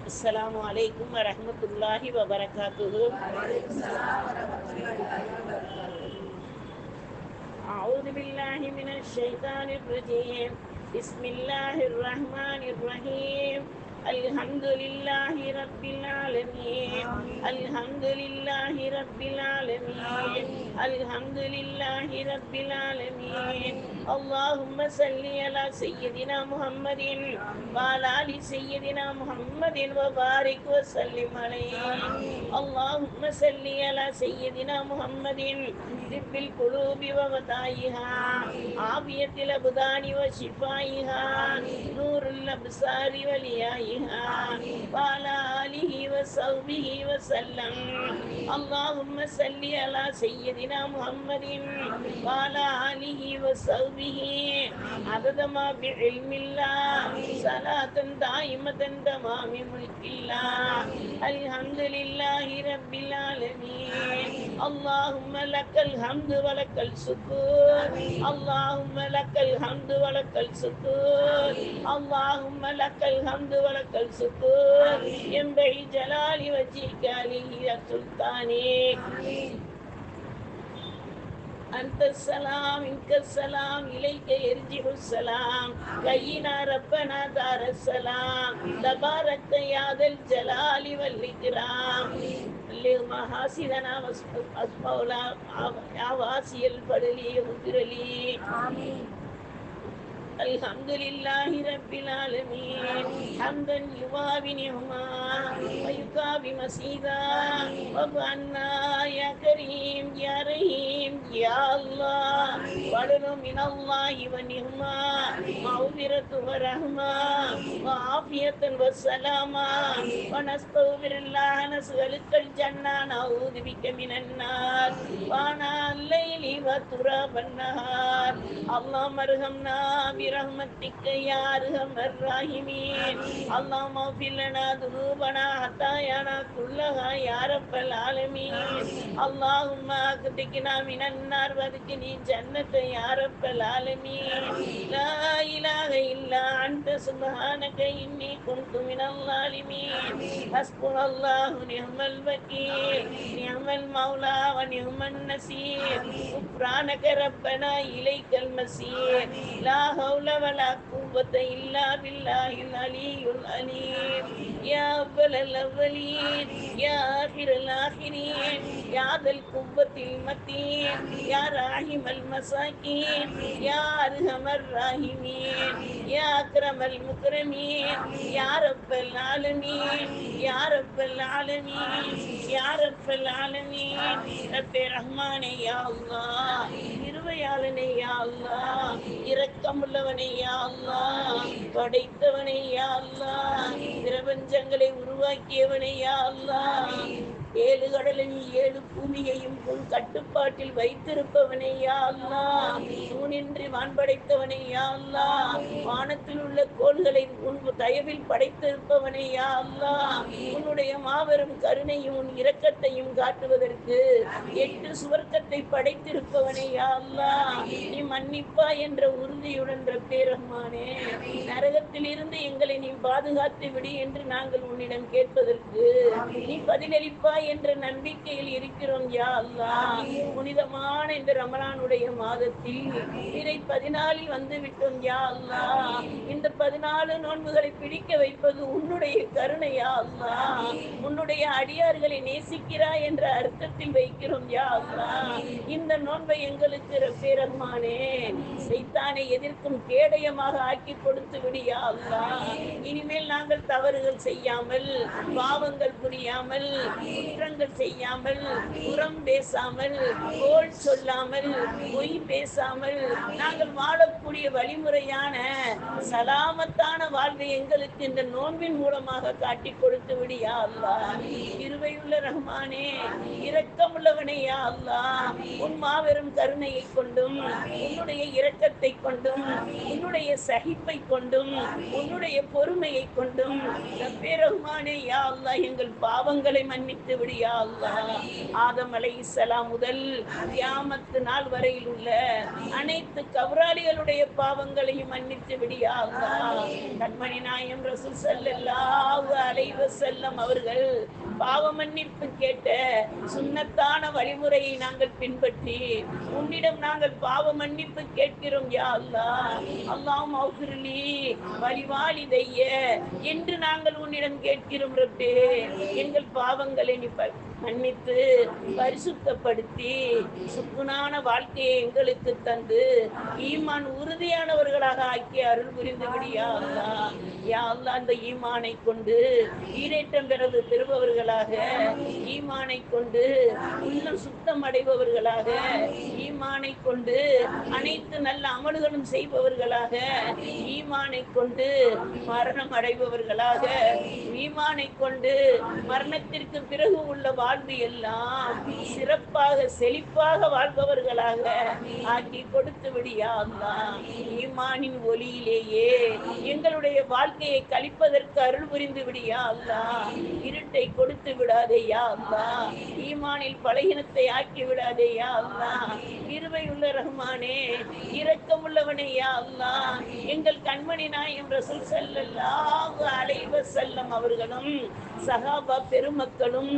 அஸ்ஸலாமு அலைக்கும் வரஹ்மத்துல்லாஹி வபரகாத்துஹு. அஊது பில்லாஹி மினஷ் ஷைத்தானிர் ரஜீம். பிஸ்மில்லாஹிர் ரஹ்மானிர் ரஹீம். அல்ஹம்துலில்லாஹி ரப்பில் ஆலமீன். அல்ஹம்துலில்லாஹி ரப்பில் ஆலமீன். அல்ஹம்துலில்லாஹி ரப்பில் ஆலமீன். اللهم صل على سيدنا محمد وعلى آل سيدنا محمد وبارك وسلم عليه. اللهم صل على سيدنا محمد طب القلوب ومتاعها، عافية الأبدان وشفائها، نور الأبصار وليائها، وعلى آله وصحبه وسلم. اللهم صل على سيدنا محمد وعلى آله وصحبه عدد ما بعلم الله، صلاة دائمة تمام ملك الله. الحمد لله رب العالمين. اللهم لك الحمد ولك الشكر. اللهم لك الحمد ولك الشكر. اللهم لك الحمد ولك الشكر. ينبغي جلال وجهك عليه سلطانك. أنت السلام منك السلام إليك يرجع السلام. كينا ربنا دار السلام. تبارك يا ذا الجلال والإكرام. اللهم حاسدنا واسمولا يا واسي الفضل اغفر لي. آمين. الحمد لله رب العالمين حمدا يوافي نعما ويكافي مزيدا. وعنا يا كريم يا رحيم يا الله. فضل من الله ونعما، مغفرة ورحمة وعافية وسلاما. ونستغفر الله نسألك الجنة نعوذ بك من النار وآناء الليل وأطراف النهار. اللهم ارحمنا برحمتك يا أرحم الراحمين. اللهم اغفر لنا ذنوبنا خطايانا كلها يا رب العالمين. اللهم اغفرنا من النار وادخلنا جنة يا رب العالمين. لا إله إلا أنت سبحانك إني كنت من الظالمين. حسبنا الله ونعم الوكيل، نعم المولى ونعم النصير. غفرانك ربنا إليك المصير. لا حول ولا قوة إلا بالله العلي العليم. يا أول الأولين يا آخر الآخرين يا ذا القوة المتين يا راحم المساكين يا أرحم الراحمين يا أكرم المكرمين يا رب العالمين يا رب العالمين يا رب العالمين. رب الرحمن يا الله، இருவையாளனே யா அல்லாஹ், இரக்கமுள்ளவனே யா அல்லாஹ், படைத்தவனே யா அல்லாஹ், பிரபஞ்சங்களை உருவாக்கியவனே யா அல்லாஹ், 7 கடலையும் 7 பூமியையும் உன் கட்டுப்பாட்டில் வைத்திருப்பவனே யா அல்லாஹ், தூணின்றி வான்படைத்தவனே யா அல்லாஹ், வானத்தில் உள்ள கோள்களை உன் தயவில் படைத்திருப்பவனே யா அல்லாஹ், உன்னுடைய மாபெரும் கருணையும் உன் இரக்கத்தையும் காட்டுவதற்கு 8 சுவர்க்கத்தை படைத்திருப்பவனே யா அல்லாஹ், நீ மன்னிப்பா என்ற உறுதியுடன் ரப்பே ரஹ்மானே, நரகத்தில் இருந்து எங்களை நீ பாதுகாத்து விடு என்று நாங்கள் உன்னிடம் கேட்பதற்கு நீ பதிலளிப்பாய் என்ற நம்பிக்கையில் இருக்கிறோம் யா அல்லாஹ். புனிதமான இந்த ரமலானுடைய மாதத்தில் இதை 14 வந்து விட்டோம் யா அல்லாஹ். இந்த 14 நோன்புகளை பிடிக்க வைப்பது உன்னுடைய கருணை யா அல்லாஹ். உன்னுடைய அடியார்களை நேசிக்கிறாய் என்ற அர்த்தத்தில் வைக்கிறோம் யா அல்லாஹ். இந்த நோன்பை எங்களுக்கு ரப்பே ரஹ்மானே சைத்தானை எதிர்க்கும் கேடயமாக ஆக்கி கொடுத்து விடு யா அல்லாஹ். இனிமேல் நாங்கள் தவறுகள் செய்யாமல், பாவங்கள் புரியாமல், குற்றங்கள் செய்யாமல், புறம் பேசாமல், கோள் சொல்லாமல், பொய் பேசாமல் நாங்கள் வாழக்கூடிய வழிமுறையான சலாமத்தான வாழ்வை எங்களுக்கு இந்த நோன்பின் மூலமாக காட்டி கொடுத்து விடு யா அல்லாஹ். கிருபையுள்ள ரஹ்மானே, இரக்கமுள்ளவனே யா அல்லாஹ், உன் மாபெரும் கருணையை கொண்டும் உன்னுடைய இரக்கத்தை கொண்டும் உன்னுடைய சகிப்பை கொண்டும் உன்னுடைய பொறுமையை கொண்டும் ரப்பே ரஹ்மானே யா அல்லாஹ் எங்கள் பாவங்களை மன்னித்து விடியா அல்லாஹ். ஆதம் அலைஹிஸ்ஸலாம் முதல் கியாமத்து நாள் வரையில் உள்ள அனைத்து கபராளிகளுடைய பாவங்களையும் மன்னித்து விடியா அல்லாஹ். கண்மணி நாயம் ரசூல் ஸல்லல்லாஹு அலைஹி வஸல்லம் அவர்கள் பாவ மன்னிப்பு கேட்ட சுன்னத்தான வழிமுறையை நாங்கள் பின்பற்றி உன்னிடம் நாங்கள் பாவ மன்னிப்பு கேட்கிறோம் யா அல்லாஹ். அல்லாஹ் மௌஃபிர்லி வலிவாலிதைய என்று நாங்கள் உன்னிடம் கேட்கிறோம் ரப்பே. எங்கள் பாவங்களை நீ மன்னித்து பரிசுத்தப்படுத்தி சுக்குனான வாழ்க்கையை எங்களுக்கு தந்து ஈமான் உறுதியானவர்களாக ஆக்கி அருள் புரிந்து விடியா அல்லாஹ். யா அல்லாஹ், அந்த ஈமானை கொண்டு ஈரேற்றம் பெறுபவர்களாக, ஈமானை கொண்டு உள்ளம் சுத்தம் அடைபவர்களாக, ஈமானை கொண்டு அனைத்து நல்ல அமல்களும் செய்பவர்களாக, ஈமானை கொண்டு மரணம் அடைபவர்களாக, ஈமானை கொண்டு மரணத்திற்கு பிறகு உள்ள வாழ்வு எல்லாம் சிறப்பாக செழிப்பாக வாழ்பவர்களாக ஆக்கி கொடுத்து விடியா அல்லாஹ். ஈமானின் ஒளியிலேயே எங்களுடைய வாழ்க்கையை கழிப்பதற்கு அருள் புரிந்து விடியா அல்லாஹ். இருட்டை கொடுத்து விடாதே யா அல்லாஹ். ஈமானில் பலகீனத்தை ஆக்கி விடாதே யா அல்லாஹ். கிருபையுள்ள ரஹ்மானே, இரக்கமுள்ளவனே யா அல்லாஹ். எங்கள் கண்மணி நாயகம் ரசூல் ஸல்லல்லாஹு அலைஹி வஸல்லம் அவர்களும் சஹாபா பெருமக்களும்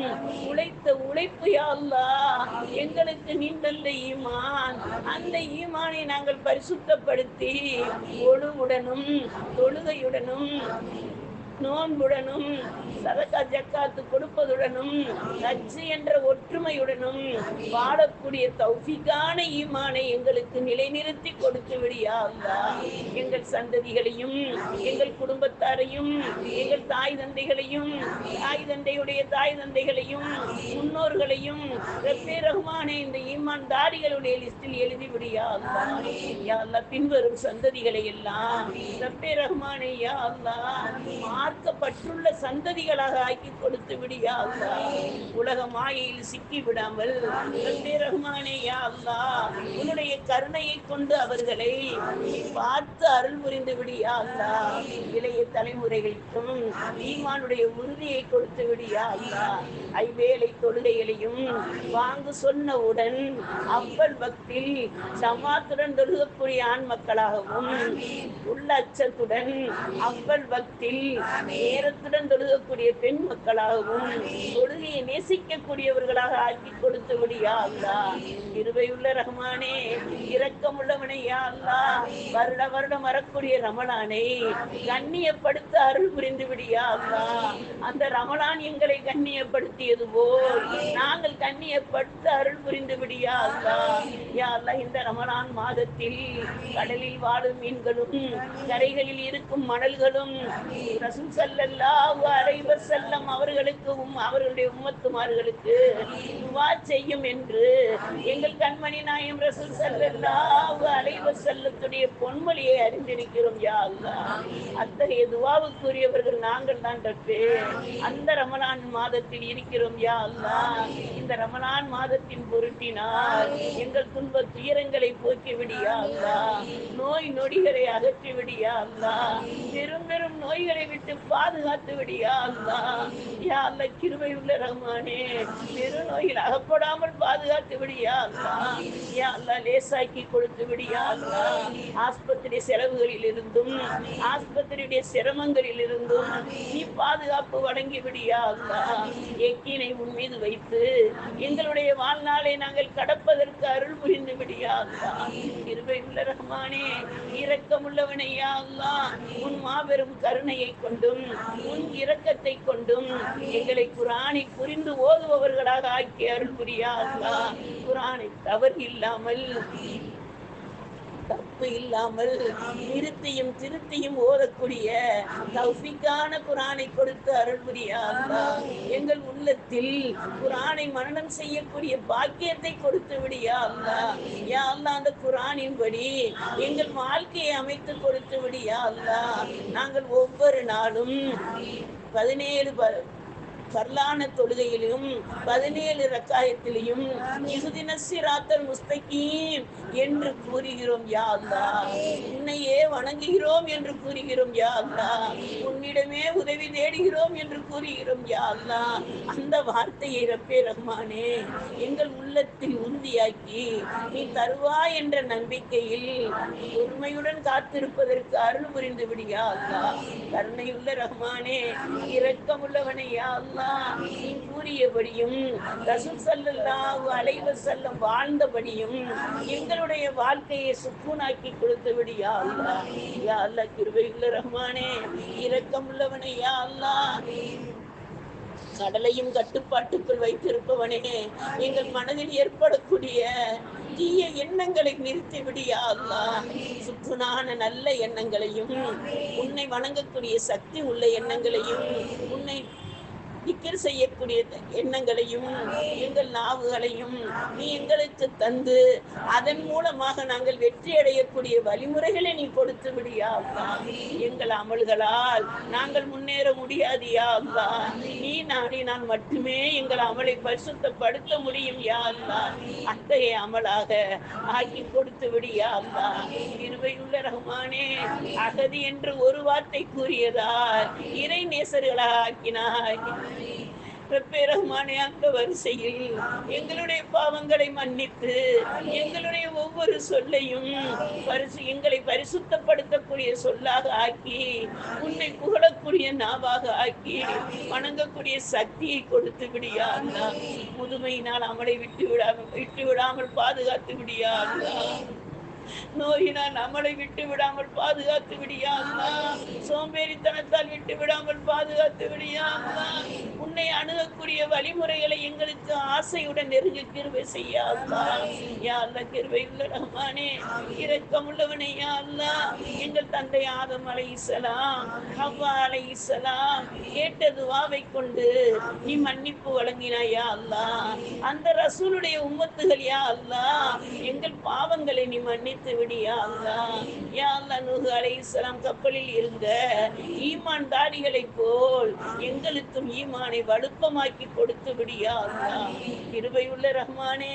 உழைத்த உழைப்பு யா அல்லாஹ் எங்களுக்கு நீண்டல்ல ஈமான். அந்த ஈமானை நாங்கள் பரிசுத்தப்படுத்தி ஒழுவுடனும் தொழுகையுடனும் நோன்புடனும் சதகா ஜக்காத்து கொடுப்பதுடனும் ஹஜ் என்ற ஒற்றுமையுடனும் வாழக்கூடிய தௌஃபீகான ஈமானை எங்களுக்கு நிலைநிறுத்தி கொடுத்து விடியா அல்லாஹ். எங்கள் சந்ததிகளையும் எங்கள் குடும்பத்தாரையும் எங்கள் தாய் தந்தைகளையும் தாய் தந்தையுடைய தாய் தந்தைகளையும் முன்னோர்களையும் ரப்பே ரஹ்மானே இந்த ஈமான் தாரிகளுடைய லிஸ்டில் எழுதி விடியா அல்லாஹ். யா அல்லாஹ், பின்வரும் சந்ததிகளை எல்லாம் ரப்பே ரஹ்மானே யா அல்லாஹ் மார்க்கப்பட்டுள்ள சந்ததிகளாக ஆக்கி கொடுத்து விடியா அல்லாஹ். உலக மாயையில் சிக்கி விடாமல் ரப்பே ரஹ்மானே யா அல்லாஹ் உன்னுடைய கருணையை கொண்டு அவர்களை பார்த்து அருள் புரிந்து விடியா அல்லாஹ். இளைய தலைமுறைகளுக்கும் ஈமானுடைய உறுதியை கொடுத்து விடியா அல்லாஹ். ஐவேளை தொழுகைகளையும் வாங்கு சொன்னவுடன் அவ்வள் பக்தில் ஜமாத்துடன் தொழுகக்கூடிய ஆண் மக்களாகவும் உள்ள அச்சத்துடன் அவ்வள் பக்தில் நேரத்துடன் தொழுகக்கூடிய பெண் மக்களாகவும் தொழுகையை நேசிக்கக்கூடியவர்களாக ஆக்கி கொடுத்து விடியா அல்லாஹ். கிருபையுள்ள ரஹ்மானே, இரக்கமுள்ளவனே யா அல்லாஹ். வருட வருடம் வரக்கூடிய ரமலானை கண்ணியப்படுத்த அருள் புரிந்து விடியா அல்லாஹ். அந்த ரமலான் எங்களை கண்ணியப்படுத்தியது போல் நாங்கள் கண்ணியப்படுத்த அருள் புரிந்து விடியா அல்லாஹ். யா அல்லாஹ், இந்த ரமலான் மாதத்தில் கடலில் வாழும் மீன்களும் கரைகளில் இருக்கும் மணல்களும் ரசூல் ஸல்லல்லாஹு அலைஹி வஸல்லம் அவர்களுக்கும் அவர்களுடைய உம்மத்துமார்களுக்கு துஆ செய்யும் என்று எங்கள் கண்மணி நாயகம் ரசூல் ஸல்லல்லாஹு அலைஹி வஸல்லத்துடைய பொன்மொழியை அறிந்திருக்கிறோம் யா அல்லாஹ். அத்தகைய துஆவுக்குரியவர்கள் நாங்கள் தான் ரப்பே. அந்த ரமலான் மாதத்தில் இருக்கிறோம் யா அல்லாஹ். இந்த ரமலான் மாதத்தின் பொருட்டினால் எங்கள் துன்ப துயரங்களை போக்கி விடியா அல்லாஹ். நோய் நொடிகளை அகற்றி விடியா அல்லாஹ். பெரும் பெரும் நோய்களை விட்டு பாதுகாத்து விடியா அல்லாஹ். யா அல்லாஹ், கிருபையுள்ள ரஹ்மானே, பெரு நோயில் அகப்படாமல் பாதுகாத்து விடியா அல்லாஹ். யா அல்லாஹ், லேசாக்கி கொடுத்து விடியா அல்லாஹ். ஆஸ்பத்திரி செலவுகளில் இருந்தும் ஆஸ்பத்திரியுடைய சிரமங்களில் இருந்தும் நீ பாதுகாப்பு வழங்கி விடியா அல்லாஹ். எக்கீனை உன் மீது வைத்து எங்களுடைய வாழ்நாளை நாங்கள் கடப்பதற்கு அருள் புரிந்து விடியா அல்லாஹ். கிருபையுள்ள ரஹ்மானே, இரக்கமுள்ளவனே யா அல்லாஹ், உன் மாபெரும் கருணையை கொண்டும் உன் இரக்கத்தை கொண்டும் எங்களை குர்ஆனை புரிந்து ஓதுபவர்களாக ஆக்கி அருள் புரியா அல்லாஹ். குர்ஆனை தவறு இல்லாமல் தப்பு இல்லாமல் நிறுத்தியும் திருத்தியும் ஓதக்கூடிய தௌஃபீக்கான குர்ஆனை கொடுத்து அருள் புரியா அல்லாஹ். எங்கள் உள்ளத்தில் குர்ஆனை மனனம் செய்யக்கூடிய பாக்கியத்தை கொடுத்து விடியா அல்லாஹ். யா அல்லாஹ், அந்த குர்ஆனின்படி எங்கள் வாழ்க்கையை அமைத்து கொடுத்து விடியா அல்லாஹ். நாங்கள் ஒவ்வொரு நாளும் 17 பர்லான தொழுகையிலும் 17 ரக்காயத்திலையும் இஹ்தின ஸிராத்தல் முஸ்தகீம் என்று கூறுகிறோம் யா அல்லாஹ். உன்னையே வணங்குகிறோம் என்று கூறுகிறோம் யா அல்லாஹ். உன்னிடமே உதவி தேடுகிறோம் என்று கூறுகிறோம் யா அல்லாஹ். அந்த வார்த்தையை ரப்பே ரஹ்மானே எங்கள் உள்ளத்தில் உறுதியாக்கி நீ தருவாய் என்ற நம்பிக்கையில் பொறுமையுடன் காத்திருப்பதற்கு அருள் புரிந்து விடியா அல்லாஹ். கருணையுள்ள ரஹ்மானே, இரக்கமுள்ளவனே யா அல்லாஹ், நீ கூறியபடியும் ரசூல் ஸல்லல்லாஹு அலைஹி வஸல்லம் வாழ்ந்தபடியும் எங்களுடைய வாழ்க்கையை சுக்கூனாக்கி கொடுத்து விடியா அல்லாஹ். யா அல்லாஹ் கிருபையுள்ள ரஹ்மானே, இரக்கமுள்ளவனே யா அல்லாஹ், கடலையும் கட்டுப்பாட்டுக்குள் வைத்திருப்பவனே, எங்கள் மனதில் ஏற்படக்கூடிய தீய எண்ணங்களை நிறுத்தி விடியா அல்லாஹ். சுக்குனான நல்ல எண்ணங்களையும், உன்னை வணங்கக்கூடிய சக்தி உள்ள எண்ணங்களையும், உன்னை திக்கர் செய்யக்கூடிய எண்ணங்களையும், எங்கள் நாவுகளையும் நீ எங்களுக்கு தந்து அதன் மூலமாக நாங்கள் வெற்றி அடையக்கூடிய வழிமுறைகளை நீ கொடுத்து விடியா அல்லாஹ். எங்கள் அமல்களால் நாங்கள் முன்னேற முடியாது யா அல்லாஹ். நீ நாடினால் மட்டுமே எங்கள் அமலை பரிசுத்தப்படுத்த முடியும் யா அல்லாஹ். அத்தகைய அமலாக ஆக்கி கொடுத்து விடியா அல்லாஹ். கிருபையுள்ள ரஹ்மானே, அகதி என்று ஒரு வார்த்தை கூறியதால் இறை நேசர்களாக ஆக்கினாய் ரப்பே ரஹ்மானே. அந்த வரிசையில் எங்களுடைய பாவங்களை மன்னித்து எங்களுடைய ஒவ்வொரு சொல்லையும் எங்களை பரிசுத்தப்படுத்தக்கூடிய சொல்லாக ஆக்கி, உன்னை புகழக்கூடிய நாவாக ஆக்கி, வணங்கக்கூடிய சக்தியை கொடுத்து விடியா அல்லாஹ். முதுமையினால் அமலை விட்டு விடாமல் பாதுகாத்து விடியா அல்லாஹ். நோயினால் நம்மளை விட்டு விடாமல் பாதுகாத்து விடியா அல்லாஹ். சோம்பேறித்தனத்தால் விட்டு விடாமல் பாதுகாத்து விடியா அல்லாஹ். உன்னை அணுகக்கூடிய வழிமுறைகளை எங்களுக்கு ஆசையுடன் நெருங்க கிருபை செய்ய அல்லாஹ். யா அல்லாஹ் கிருபையுள்ள ரஹ்மானே, இரக்கமுள்ளவனே யா அல்லாஹ். எங்கள் தந்தை ஆதம் அலைஹிஸ்ஸலாம், ஹவ்வா அலைஹிஸ்ஸலாம் கேட்ட துஆவை கொண்டு நீ மன்னிப்பு வழங்கினாய் யா அல்லாஹ். அந்த ரசூலுடைய உம்மத்துகள் யா அல்லாஹ், எங்கள் பாவங்களை நீ மன்னித்து விடியா அல்லாஹ். யா அல்லாஹ், நூஹ் அலைஹிஸ்ஸலாம் கப்பலில் இருந்த ஈமான்தாரிகளை போல் எங்களுக்கும் ஈமானை வலுப்பமாக்கி கொடுத்து விடியா அல்லாஹ். கிருபையுள்ள ரஹ்மானே,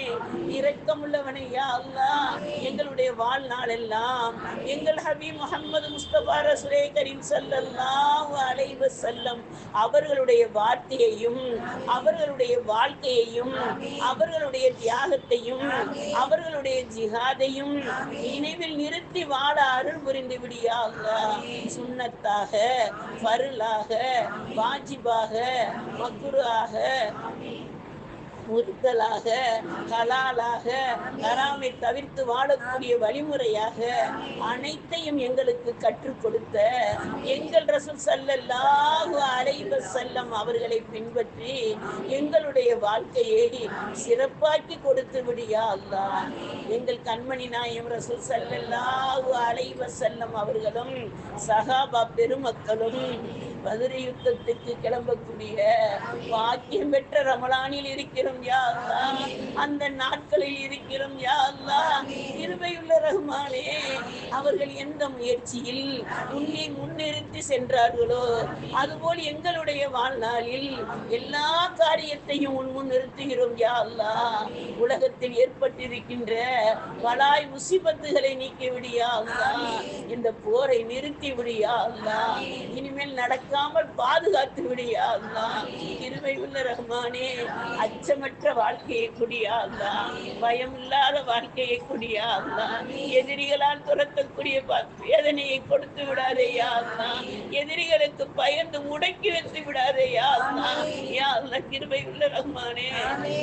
இரக்கமுள்ளவனே யா அல்லாஹ். எங்களுடைய வாழ்நாள் எல்லாம் எங்கள் ஹபீப் முஹம்மது முஸ்தபா ரசூலே கரீம் ஸல்லல்லாஹு அலைஹி வஸல்லம் அவர்களுடைய வார்த்தையையும், அவர்களுடைய வாழ்க்கையையும், அவர்களுடைய தியாகத்தையும், அவர்களுடைய ஜிஹாதையும் நினைவில் நிறுத்தி வாழ அருள் புரிந்து விடியா அல்லாஹ். சுன்னத்தாக, ஃபர்லாக, வாஜிபாக, மக்ரூஹாக, முர்தலாக, ஹலாலாக, ஹராமை தவிர்த்து வாழக்கூடிய வழிமுறையாக அனைத்தையும் எங்களுக்கு கற்றுக் கொடுத்த எங்கள் ரசூல் ஸல்லல்லாஹு அலைஹி வஸல்லம் அவர்களை பின்பற்றி எங்களுடைய வாழ்க்கையை சிறப்பாக்கி கொடுத்து விடியா அல்லாஹ். எங்கள் கண்மணி நாயகம் ரசூல் ஸல்லல்லாஹு அலைஹி வஸல்லம் அவர்களும் சஹாபா பெருமக்களும் பத்ர் யுத்தத்துக்கு கிளம்பக்கூடிய பாக்கியம் பெற்ற ரமலானில் இருக்கிறோம் யா அல்லாஹ். அந்த நாட்களில் இருக்கிறோம் யா அல்லாஹ். கிருபையுள்ள ரஹ்மானே, அவர்கள் எந்த முயற்சியில் உன்னை முன்னிறுத்தி சென்றார்களோ அதுபோல் எங்களுடைய வாழ்நாளில் எல்லா காரியத்தையும் முன்னிறுத்துகிறோம் யா அல்லாஹ். உலகத்தில் ஏற்பட்டிருக்கின்ற பலாய் முசிபத்துகளை நீக்கி விடியா அல்லாஹ். இந்த போரை நிறுத்தி விடியா அல்லாஹ். இனிமேல் நடக்காமல் பாதுகாத்து விடியா அல்லாஹ். கிருபையுள்ள ரஹ்மானே, அச்சமற்ற வாழ்க்கையை குடியா அல்லாஹ். பயம் இல்லாத வாழ்க்கையை குடியா அல்லாஹ். எதிரிகளால் துரத்தக்கூடிய வேதனையை கொடுத்து விடாதேயா அல்லாஹ். எதிரிகளுக்கு பயந்து முடக்கி வைத்து விடாதேயா அல்லாஹ். யா அல்லாஹ் கிருபையுள்ள ரஹ்மானே,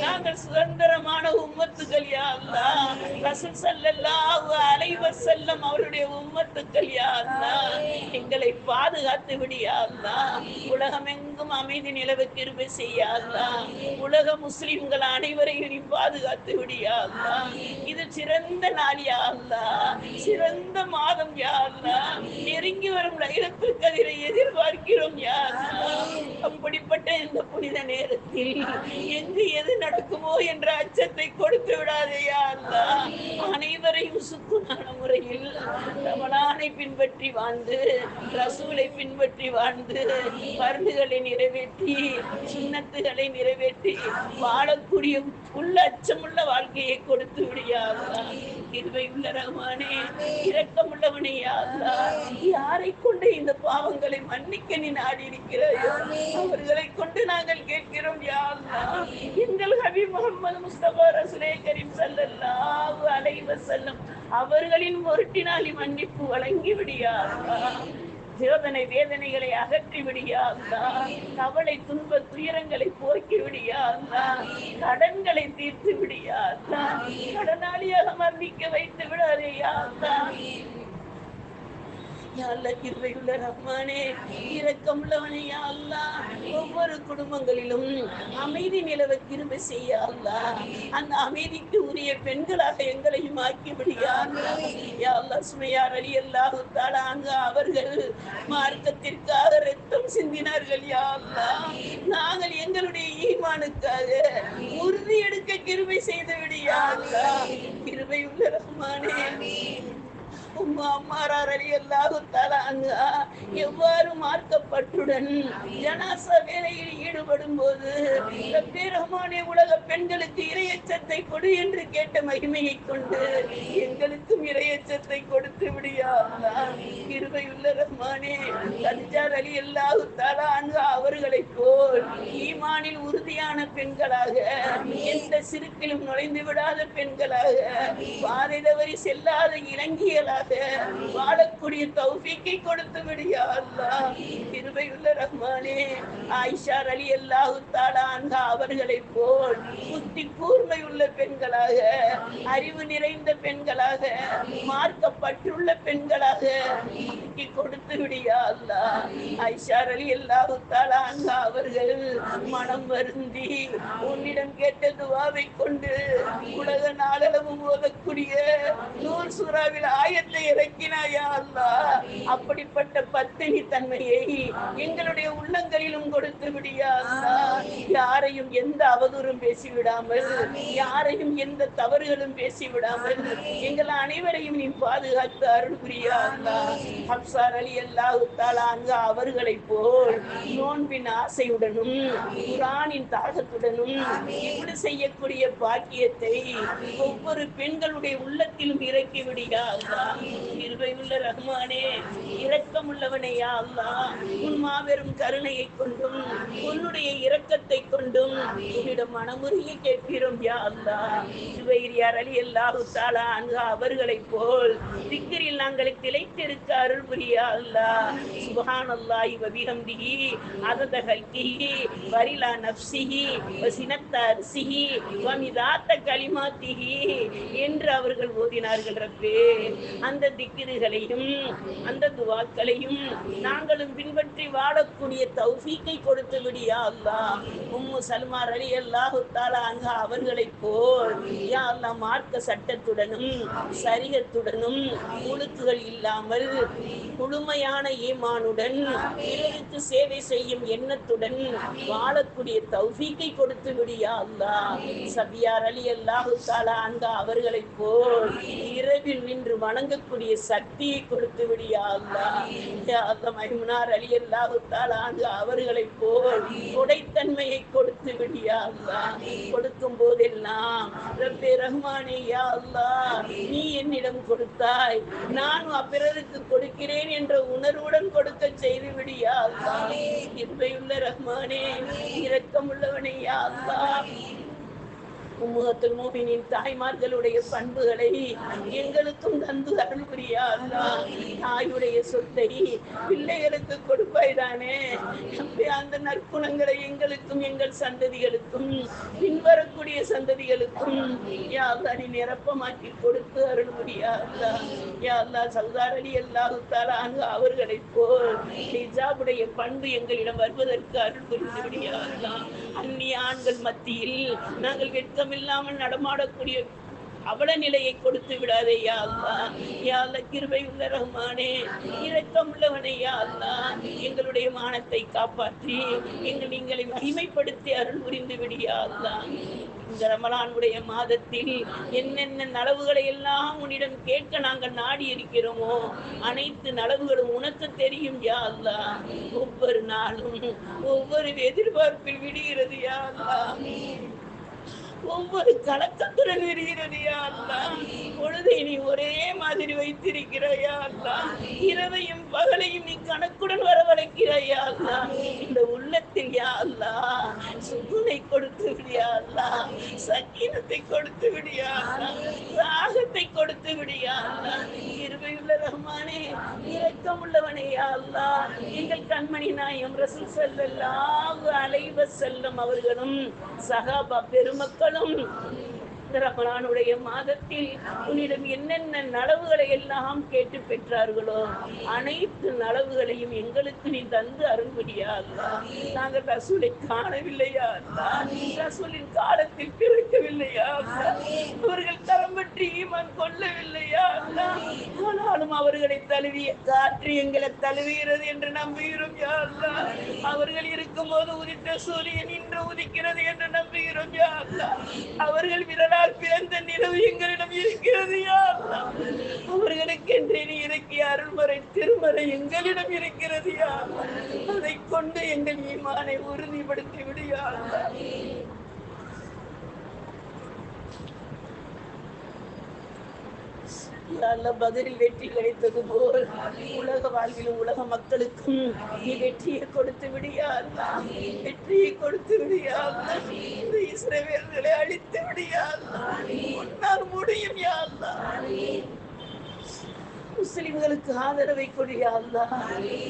நாங்கள் சுதந்திரமான உம்மத்துக்கள் யா அல்லாஹ். ரசூல் ஸல்லல்லாஹு அலைஹி வஸல்லம் அவருடைய உம்மத்துக்கள் யா அல்லாஹ். எங்களை பாதுகாத்து விடியா அல்லாஹ். உலகமெங்கும் அமைதி நிலவ கிருபை செய்ய அல்லாஹ். உலக முஸ்லிம்கள் அனைவரையும் நீ பாதுகாத்து விடியா அல்லாஹ். இது சிறந்த நாள் யா அல்லாஹ், சிறந்த மாதம் யா அல்லாஹ். நெருங்கி வரும் லைலத்துல் கத்ரை எதிர்பார்க்கிறோம் யா அல்லாஹ். அப்படிப்பட்ட இந்த புனித நேரத்தில் எங்கு எது நடக்குமோ என்ற அச்சத்தை கொடுத்து விடாதே யா அல்லாஹ். அனைவரையும் சுக்குனான முறையில் ரமலானை குர்ஆனை பின்பற்றி வாழ்ந்து, ரசூலை பின்பற்றி வாழ்ந்து, பர்துகளை நிறைவேற்றி, சுன்னத்துகளை நிறைவேற்றி வாழக்கூடிய உள்ள அச்சமுள்ள வாழ்க்கையை கொடுத்து விடியா அல்லாஹ். கிருபையுள்ள ரஹ்மானே, இரக்கமுள்ளவனே யா அல்லாஹ். யாரை கொண்டு இந்த பாவங்களை மன்னிக்க நீ நாடி இருக்கிறாயோ அவர்களை கொண்டு நாங்கள் கேட்கிறோம் யா அல்லாஹ். எங்கள் ஹபீப் முஹம்மது முஸ்தபா ரசூலே கரீம் ஸல்லல்லாஹு அலைஹி வஸல்லம் அவர்களின் பொருட்டினால் மன்னிப்பு வழங்கி விடியா அல்லாஹ். சோதனை வேதனைகளை அகற்றி விடியா அல்லாஹ். கவலை துன்ப துயரங்களை போக்கி விடியா அல்லாஹ். கடன்களை தீர்த்து விடியா அல்லாஹ். கடனாளியாக மரணிக்க வைத்து விடாதே யா அல்லாஹ். கிருபையுள்ள ரஹ்மானே, இரக்கமுள்ளவனே யா அல்லாஹ். ஒவ்வொரு குடும்பங்களிலும் அமைதி நிலவ கிருபை செய்ய அல்லாஹ். அந்த அமைதிக்கு உரிய பெண்களாக எங்களையும் ஆக்கிவிடியா யா அல்லாஹ். சுமையார் ரலியல்லாஹு தஆலா அன்ஹா அவர்கள் மார்க்கத்திற்காக ரத்தம் சிந்தினார்கள் யா அல்லாஹ். நாங்கள் எங்களுடைய ஈமானுக்காக உறுதி எடுக்க கிருபை செய்து விடியா அல்லாஹ். கிருபையுள்ள ரஹ்மானே, எவ்வாறு மார்க்கப்பட்டுடன் ஜனாசா வேலையில் ஈடுபடும் போது ரஹ்மானே உலக பெண்களுக்கு இறையச்சத்தை கொடு என்று கேட்ட மகிமையை கொண்டு எங்களுக்கும் இறையச்சத்தை கொடுத்து விடியா அல்லாஹ். கிருபையுள்ள ரஹ்மானே, கத்ஜா ரலியல்லாஹு தஆலா அன்ஹா அவர்களைப் போல் ஈமானில் உறுதியான பெண்களாக, எந்த சிறுக்கிலும் நுழைந்து விடாத பெண்களாக, பாதை தவறி செல்லாத இலங்கியலாக வாழக்கூடிய தௌஃபீக்கை கொடுத்து விடியா அல்லாஹ். கிருபையுள்ள ரஹ்மானே, ஆயிஷா ரலியல்லாஹு தஆலா அன்ஹா அவர்களைப் போல் புத்தி கூர்மையுள்ள பெண்களாக, அறிவு நிறைந்த பெண்களாக, மார்க்கப்பட்டுள்ள பெண்களாக கொடுத்து விடியா அல்லாஹ். ஆயிஷா ரலியல்லாஹு தஆலா அன்ஹா அவர்கள் மனம் வருந்தி உன்னிடம் கேட்ட துஆவை கொண்டு உலக நாளளவும் ஓதக்கூடிய நூர் சூராவில் ஆயத்தை இறக்கினாயா அல்லாஹ். அப்படிப்பட்ட பத்தினி தன்மையை எங்களுடைய உள்ளங்களிலும் கொடுத்து விடியா அல்லாஹ். யாரையும் எந்த அவதூறும் பேசிவிடாமல், யாரையும் எந்த தவறுகளும் பேசிவிடாமல் எங்கள் அனைவரையும் நீ பாதுகாத்து அருள் புரியா அல்லாஹ். ஹப்ஸா ரலியல்லாஹு தஆலா அன்ஹா அவர்களைப் போல் நோன்பின் ஆசையுடனும் குர்ஆனின் தாகத்துடனும் இப்படி செய்யக்கூடிய பாக்கியத்தை ஒவ்வொரு பெண்களுடைய உள்ளத்திலும் இறக்கி விடியா அல்லாஹ். கிருபையுள்ள ரஹ்மானே, இரக்கமுள்ளவனே யா அல்லாஹ். உன் மாபெரும் கருணையை கொண்டும் உன்னுடைய இரக்கத்தை கொண்டும் உன்னிடம் மனமுருகி கேட்கிறோம் யா அல்லாஹ். ஜுவைரியா ரலியல்லாஹு தஆலா அன்ஹா அவர்களைப் போல் திக்ரில் நாங்கள் திளைத்திருக்க அருள் புரியா அல்லாஹ். சுப்ஹானல்லாஹி வ பிஹம்திஹி அதத ஹல்கிஹி வரிலா நஃப்ஸிஹி வ சினத்த அர்ஸிஹி வ மிதாத்த கலிமாத்திஹி என்று அவர்கள் ஓதினார்கள் ரப்பே. அந்த திக்ருகளையும் அந்த துஆக்களையும் நாங்களும் பின்பற்றி வாழக்கூடிய தௌஃபீக்கை கொடுத்து விடியா அல்லாஹ். உம்மு சல்மா ரலியல்லாஹு தஆலா அன்ஹா அவர்களைப் போல் யா அல்லாஹ் மார்க்க சட்டத்துடனும் ஷரீஅத்துடனும் முழுக்குகள் இல்லாமல் முழுமையான ஈமானுடன் பிறருக்கு சேவை செய்யும் எண்ணத்துடன் வாழக்கூடிய தௌஃபீக்கை கொடுத்து விடியா அல்லாஹ். சபியா ரலியல்லாஹு தஆலா அன்ஹா அவர்களைப் போல் இரவில் நின்று வணங்கக்கூடிய சக்தியை கொடுத்து விடியா அல்லாஹ். யா அல்லாஹ் மைமுனா ரலியல்லாஹு தஆலா அன்ஹா அவர்களைப் போல் கொடைத்தன்மையை கொடுத்து விடியா அல்லாஹ். கொடுக்கும் போதெல்லாம் ரப்பே ரஹ்மானே யா அல்லாஹ், நீ என்னிடம் கொடுத்தாய், நான் பிறருக்கு கொடுக்கிறேன் என்ற உணர்வுடன் கொடுக்க செய்து விடியா அல்லாஹ். கிருபையுள்ள ரஹ்மானே, இரக்கமுள்ளவனே யா அல்லாஹ். உம்மஹத்துல் முஃமினீன் தாய்மார்களுடைய பண்புகளை எங்களுக்கும் தந்து அருள் புரியா அல்லாஹ். தாயுடைய சொத்தை பிள்ளைகளுக்கு கொடுப்பாய் தானே. அந்த நற்குணங்களை எங்களுக்கும் எங்கள் சந்ததிகளுக்கும் பின்வரக்கூடிய சந்ததிகளுக்கும் யா அல்லாஹ் நீ நிரப்பமாக்கி கொடுத்து அருள் புரியா அல்லாஹ். யா அல்லாஹ் சௌதா ரலியல்லாஹு தஆலா அன்ஹா அவர்களைப் போல் ஹிஜாபுடைய பண்பு எங்களிடம் வருவதற்கு அருள் புரிந்து விடியா அல்லாஹ். அந்நிய ஆண்கள் மத்தியில் நாங்கள் வெட்கம் இல்லாமல் நடமாடக்கூடிய அவல நிலையை கொடுத்து விடாதே யா அல்லாஹ். யா அல்லாஹ் கிருபை உள்ள ரஹ்மானே, இரக்கம் உள்ளவனே யா அல்லாஹ். எங்களுடைய மானத்தை காப்பாற்றி எங்களை மகிமைப்படுத்தி அருள் புரிந்து விடியா அல்லாஹ். இந்த ரமலானுடைய மாதத்தில் என்னென்ன நலவுகளை எல்லாம் உன்னிடம் கேட்க நாங்கள் நாடி இருக்கிறோமோ அனைத்து நலவுகளும் உனக்கு தெரியும் யா அல்லாஹ். ஒவ்வொரு நாளும் ஒவ்வொரு எதிர்பார்ப்பில் விடுகிறது யா அல்லாஹ். ஒவ்வொரு கலக்கத்துடன் விடுகிறது யா அல்லாஹ். பொழுதை நீ ஒரே மாதிரி வைத்திருக்கிறாயா அல்லாஹ். இரவையும் பகலையும் நீ கணக்குடன் வரவழைக்கிறாயா அல்லாஹ். இந்த உள்ளத்தில் யா அல்லாஹ் சுகுனை கொடுத்து விடியா அல்லாஹ். சக்கீனத்தை கொடுத்து விடியா அல்லாஹ். ராகத்தை கொடுத்து விடியா அல்லாஹ். கிருபையுள்ள ரஹ்மானே, இரக்கம் உள்ளவனே யா அல்லாஹ். எங்கள் கண்மணி நாயகம் ரசூல் ஸல்லல்லாஹு அலைஹி வஸல்லம் அவர்களும் சஹாபா பெருமக்கள் ரமலானுடைய மாதத்தில் உன்னிடம் என்னென்ன நலவுகளை எல்லாம் கேட்டு பெற்றார்களோ அனைத்து நலவுகளையும் எங்களுக்கு நீ தந்து அருள்படியா அல்லாஹ். நாங்கள் ரசூலை காணவில்லையா அல்லாஹ். ரசூலின் காலத்தில் பிறக்கவில்லையா அல்லாஹ். அவர்கள் தரம் பற்றி ஈமான் கொள்ளவில்லையா அல்லாஹ். ஆனாலும் அவர்களை தழுவிய காற்று எங்களை தழுவுகிறது என்று நம்புகிறோம் யா அல்லாஹ். அவர்கள் இருக்கும் போது உதித்த சூரியன் இன்று உதிக்கிறது என்று நம்புகிறோம் யா அல்லாஹ். அவர்கள் விரலால் பிறந்த நிலவு எங்களிடம் இருக்கிறது யா அல்லாஹ். அவர்களுக்கு என்றே நீ இறக்கிய அருள்மறை திருமறை எங்களிடம் இருக்கிறது யா அல்லாஹ். அதை கொண்டு எங்கள் ஈமானை உறுதிப்படுத்தி விடு யா அல்லாஹ். பதிலில் வெற்றி கிடைத்தது போல் உலக வாழ்விலும் உலக மக்களுக்கும் நீ வெற்றியை கொடுத்து விடியா அல்லாஹ். வெற்றியை கொடுத்து விடியா அல்லாஹ். இந்த இஸ்ரவேலர்களை அழித்து விடியா அல்லாஹ். உன்னால் முடியும் யா அல்லாஹ். முஸ்லிம்களுக்கு ஆதரவை கொடியா அல்லாஹ்.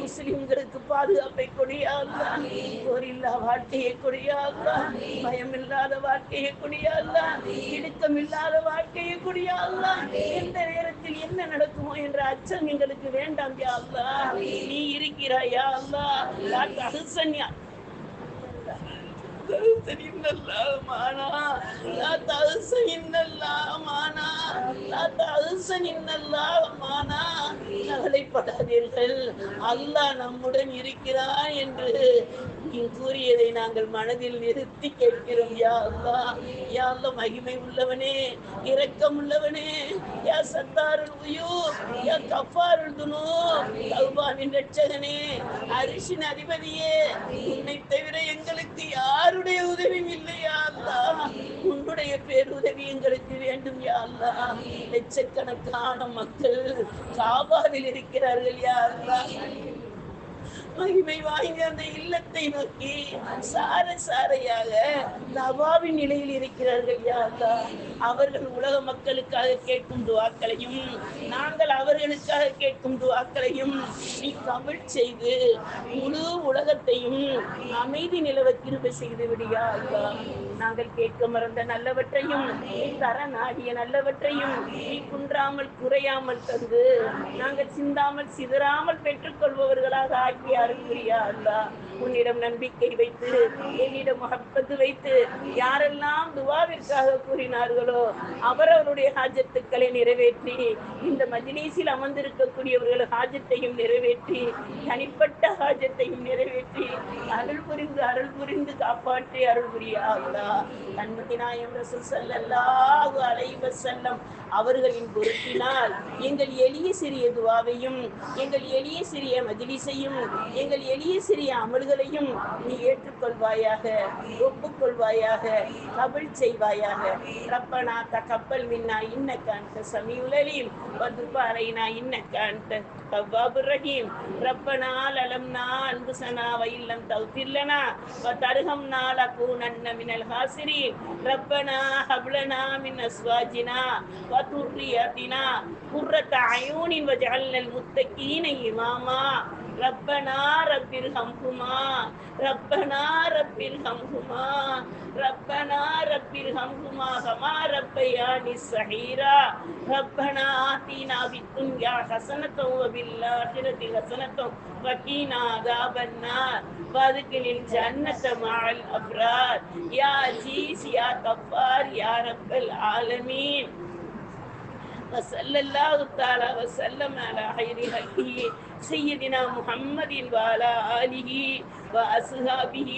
முஸ்லிம்களுக்கு பாதுகாப்பை கொடியா அல்லாஹ். போரில்லா வாழ்க்கையை கொடியா அல்லாஹ். பயமில்லாத வாழ்க்கையை கொடியா அல்லாஹ். இடுக்கம் இல்லாத வாழ்க்கையை கொடியா அல்லாஹ். எந்த நேரத்தில் என்ன நடக்குமோ என்ற அச்சம் எங்களுக்கு வேண்டாம் யா அல்லாஹ். நீ இருக்கிறாயா அல்லாஹ். லா தஹ்சன் யா إن الله معنا لا تحزن إن الله معنا لا تحزن إن الله معنا. கவலைப்படாதீர்கள், அல்லாஹ் நம்முடன் இருக்கிறான் என்று நீ கூறியதை நாங்கள் மனதில் நிறுத்தி கேட்கிறோம் யா அல்லாஹ். யா அல்லாஹ் மகிமை உள்ளவனே, இரக்கம் உள்ளவனே, யா சத்தாருல் உயூப், யா கஃபாருல் துனூப், தௌபாவின் ரட்சகனே, அரிசின் அதிபதியே, உன்னை தவிர எங்களுக்கு யாருடைய உதவியும் இல்லை யா அல்லாஹ். உன்னுடைய பேருதவி எங்களுக்கு வேண்டும் யா அல்லாஹ். லட்சக்கணக்கான மக்கள் காபாவில் இருக்கிறார்கள் யா அல்லாஹ். மகிமை வாய்ந்த அந்த இல்லத்தை நோக்கி சார சாரையாக தவாவின் நிலையில் இருக்கிறார்கள் யா அல்லாஹ். அவர்கள் உலக மக்களுக்காக கேட்கும் துவாக்களையும் நாங்கள் அவர்களுக்காக கேட்கும் துவாக்களையும் நீ கபல் செய்து முழு உலகத்தையும் அமைதி நிலவ கிருபை செய்து விடியா அல்லாஹ். நாங்கள் கேட்க மறந்த நல்லவற்றையும் நீ தர நாடிய நல்லவற்றையும் நீ குன்றாமல் குறையாமல் தந்து நாங்கள் சிந்தாமல் சிதறாமல் பெற்றுக்கொள்பவர்களாக ஆக்கி அருள்புரியா அல்லாஹ். உன்னிடம் நம்பிக்கை வைத்து என்னிடம் முஹப்பத் வைத்து யாரெல்லாம் துவாவிற்காக கூறினார்களோ அவரவருடைய ஹாஜத்துக்களை நிறைவேற்றி இந்த மஜ்லிஸில் அமர்ந்திருக்கக்கூடியவர்கள் ஹாஜத்தையும் நிறைவேற்றி தனிப்பட்ட ஹாஜத்தையும் நிறைவேற்றி அருள் புரிந்து காப்பாற்றி அருள் புரியா அல்லாஹ். கண்மணி நாயகம் ரசூல் ஸல்லல்லாஹு அலைஹி வஸல்லம் அவர்களின் பொருட்டினால் எங்கள் எளிய சிறிய துவாவையும் எங்கள் எளிய சிறிய மஜ்லிஸையும் எங்கள் எளிய சிறிய அமல்களையும் நீ ஏற்றுக்கொள்வாயாக, ஒப்புக்கொள்வாயாக, கபுல் செய்வாயாக. ரப்பனா தகப்பல் மின்னா இன்னக அன்த ஸமீஉல் அலீம் வ துப் அலைனா இன்னக அன்த தவ்வாபுர் ரஹீம். ரப்பனா லலம்னா அன்ஃபுஸனா வ இல்லம் தக்ஃபிர் லனா வ தர்ஹம்னா லகூனன்ன மினல் ஹாசிரீன். ரப்பனா ஹப் லனா மின் அஸ்வாஜினா வ துர்ரிய்யத்தினா குர்ரத அயூனின் வஜஅல்னல் முத்தகீன இமாமா. ரப்பனா ரப்பிர்ஹம்ஹுமா ரப்பனா ரப்பிர்ஹம்ஹுமா ரப்பனா ரப்பிர்ஹம்ஹுமா கமா ரப்பயானி ஸகீரா. ரப்பனா ஆத்தினா ஃபித்துன்யா ஹஸனத்தன் வ ஃபில் ஆখিরাতি ஹஸனத்தன் வ கீனா அஸாபன்னார் வஅத்கிலில் ஜன்னத மஅல் அப்ரார். யா அஸீஸ் யா கஃபார் யா ரப்பல் ஆலமீன். وصلى الله تعالى وسلم على خير خلقه سيدنا محمد وعلى آله وأصحابه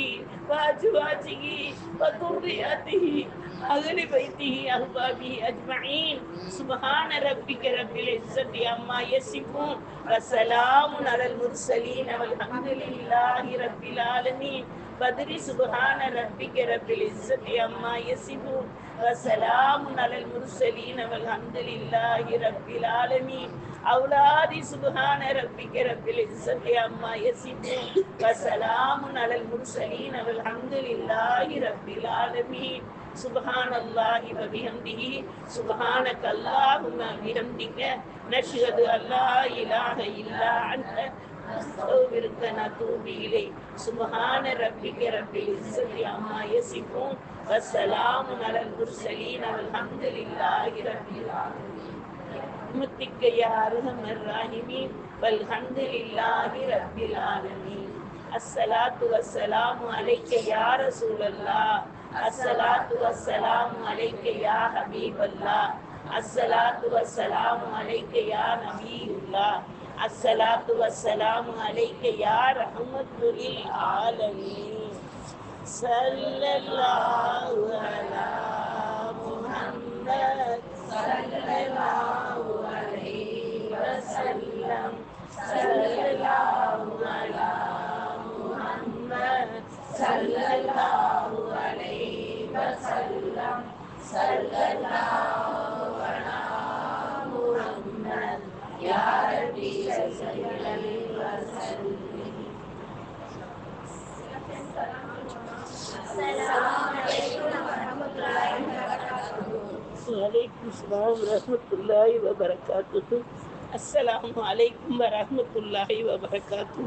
وأزواجه وذريته أهل بيته أحبابه أجمعين سبحان ربك رب العزة عما يصفون وسلام على المرسلين والحمد لله رب العالمين بدر سبحان ربك رب العزة عما يصفون وسلام على المرسلين والحمد لله رب العالمين أولادي سبحان ربك رب العزة عما يصفون وسلام على المرسلين والحمد لله رب العالمين سبحان الله وبحمده سبحانك اللهم وبحمدك نشهد أن لا إله إلا أنت نستغفرك ونتوب إليك سبحان ربك رب العزة عما يصفون والسلام على المرسلين والحمد لله رب العالمين متك يا أرحم الراحمين والحمد لله رب العالمين الصلاة والسلام عليك يا رسول الله الصلاة والسلام عليك يا حبيب الله الصلاة والسلام عليك يا نبي الله الصلاة والسلام عليك يا رحمة للعالمين صلى الله على محمد صلى الله عليه وسلم صلى الله على محمد صلى الله عليه وسلم صلى الله على محمد يا ربي صل وسلم. السلام عليكم ورحمة الله وبركاته. وعليكم السلام ورحمة الله وبركاته. السلام عليكم ورحمة الله وبركاته.